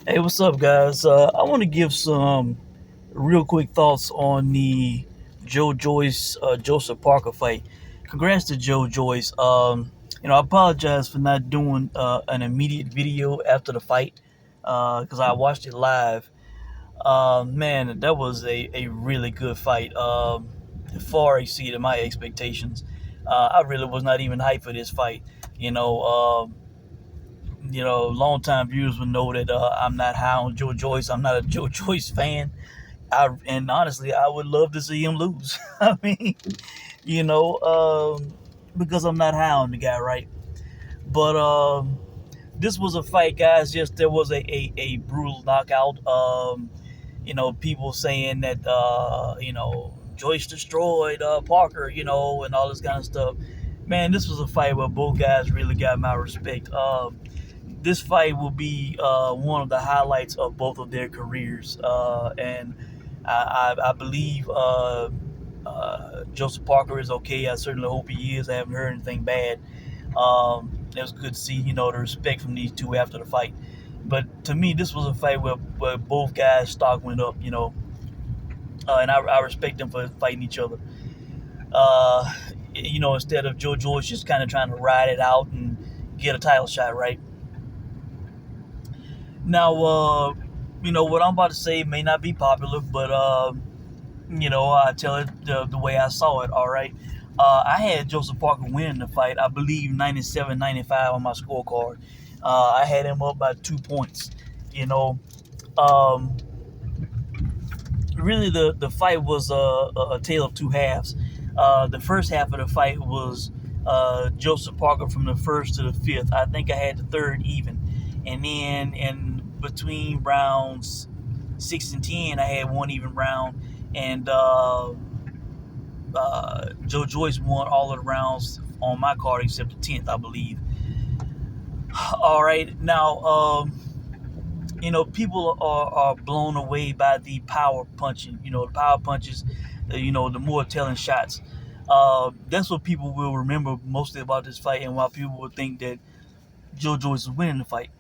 Hey, what's up, guys? I want to give some real quick thoughts on the Joe Joyce Joseph Parker fight. Congrats to Joe Joyce. I apologize for not doing an immediate video after the fight because I watched it live. Man, that was a really good fight. It far exceeded my expectations. I really was not even hyped for this fight. You know, um, longtime viewers would know that I'm not high on Joe Joyce. I'm not a Joe Joyce fan. And honestly, I would love to see him lose. I mean, you know, because I'm not high on the guy, right? But this was a fight, guys. Just there was a brutal knockout. People saying that Joyce destroyed Parker, and all this kind of stuff. Man, this was a fight where both guys really got my respect. This fight will be one of the highlights of both of their careers. And I believe Joseph Parker is okay. I certainly hope he is. I haven't heard anything bad. It was good to see, the respect from these two after the fight. But to me, this was a fight where both guys' stock went up, and I respect them for fighting each other. Uh, instead of Joe Joyce just kind of trying to ride it out and get a title shot, right? Now, what I'm about to say may not be popular, but I tell it the way I saw it. All right, I had Joseph Parker winning the fight. I believe 97-95 on my scorecard. I had him up by 2 points. You know, um, really the fight was a tale of two halves. The first half of the fight was Joseph Parker from the first to the fifth. I think I had the third even, and then in between rounds 6 and 10, I had one even round, and Joe Joyce won all of the rounds on my card except the 10th, I believe. All right, now people are blown away by the power punching. The power punches, the more telling shots. That's what people will remember mostly about this fight, and why people will think that Joe Joyce is winning the fight.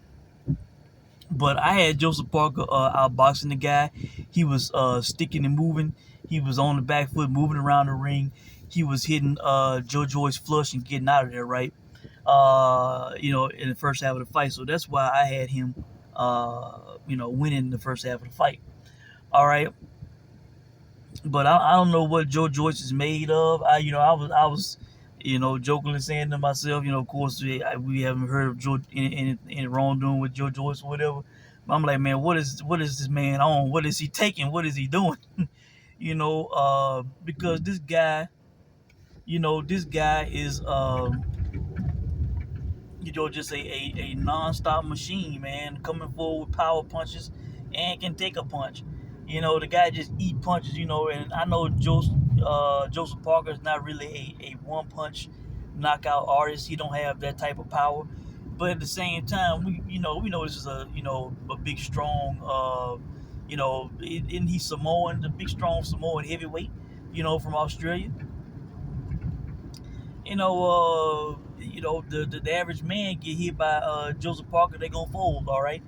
But I had Joseph Parker outboxing the guy. He was sticking and moving. He was on the back foot, moving around the ring. He was hitting Joe Joyce flush and getting out of there, right? In the first half of the fight. So that's why I had him, winning the first half of the fight. All right. But I don't know what Joe Joyce is made of. I was jokingly saying to myself, of course, we haven't heard of Joe any wrongdoing with Joe Joyce or whatever. But I'm like, man, what is this man on? What is he taking? What is he doing? Because this guy is just a non-stop machine, man, coming forward with power punches and can take a punch. The guy just eat punches, and I know Joseph Parker is not really a one-punch knockout artist. He don't have that type of power. But at the same time, we know this is a big, strong, isn't he Samoan, the big, strong Samoan heavyweight, from Australia. The average man get hit by Joseph Parker, they gonna fold, all right.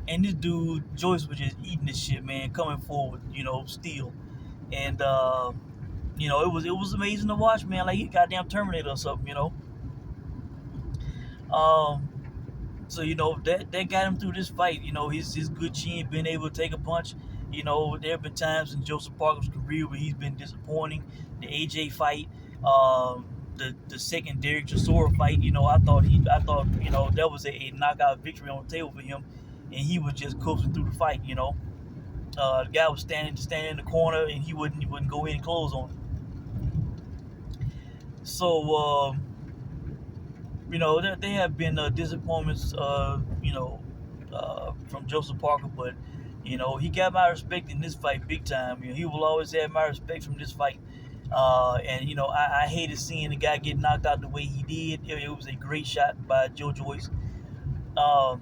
And this dude Joyce was just eating this shit, man, coming forward, still, and it was amazing to watch, man, like he goddamn Terminator or something, Um, so that got him through this fight. His good chin, being able to take a punch. There have been times in Joseph Parker's career where he's been disappointing. The AJ fight, the second Derek Chisora fight. I thought that was a knockout victory on the table for him, and he was just coasting through the fight. The guy was standing in the corner, and he wouldn't go in and close on him. So. There have been disappointments, from Joseph Parker, but he got my respect in this fight big time. He will always have my respect from this fight. And I hated seeing the guy get knocked out the way he did. It was a great shot by Joe Joyce, um,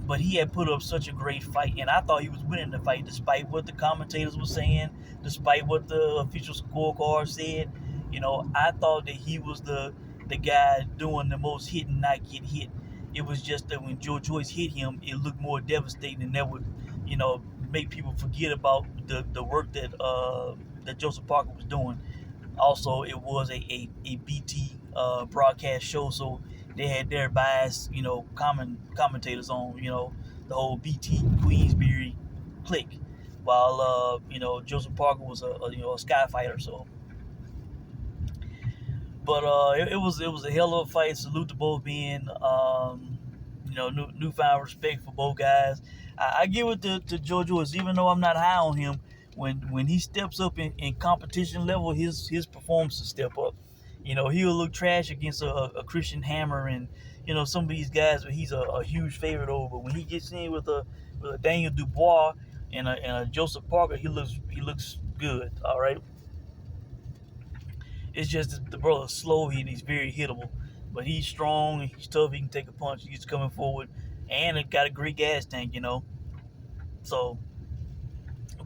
but he had put up such a great fight, and I thought he was winning the fight, despite what the commentators were saying, despite what the official scorecard said. I thought that he was the guy doing the most hit and not get hit. It was just that when Joyce hit him, it looked more devastating, and that would, you know, make people forget about the work that Joseph Parker was doing. Also, it was a BT broadcast show, so they had their biased, commentators on, the whole BT Queensberry clique, while Joseph Parker was a sky fighter. So, but it was a hell of a fight. Salute to both men. Newfound respect for both guys. I give it to Joyce, even though I'm not high on him. When he steps up in competition level, his performances step up. He'll look trash against a Christian Hammer and some of these guys, but he's a huge favorite over. But when he gets in with a Daniel Dubois and a Joseph Parker, he looks good. All right. It's just the brother's slow and he's very hittable. But he's strong and he's tough. He can take a punch. He's coming forward. And it got a great gas tank. So,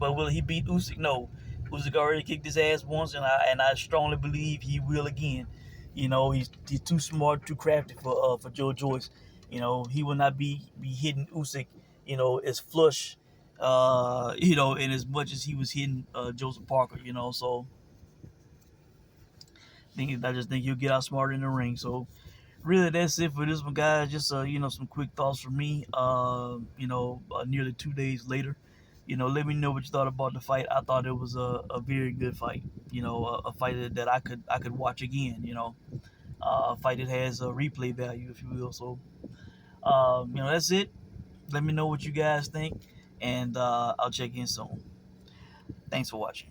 but will he beat Usyk? No. Usyk already kicked his ass once, and I strongly believe he will again. He's too smart, too crafty for Joyce. He will not be hitting Usyk, as flush, and as much as he was hitting Joseph Parker. So I just think he'll get out smarter in the ring. So really, that's it for this one, guys. Just some quick thoughts from me. Nearly 2 days later, let me know what you thought about the fight. I thought it was a very good fight. A fight that I could watch again. A fight that has a replay value, if you will. So, that's it. Let me know what you guys think, and I'll check in soon. Thanks for watching.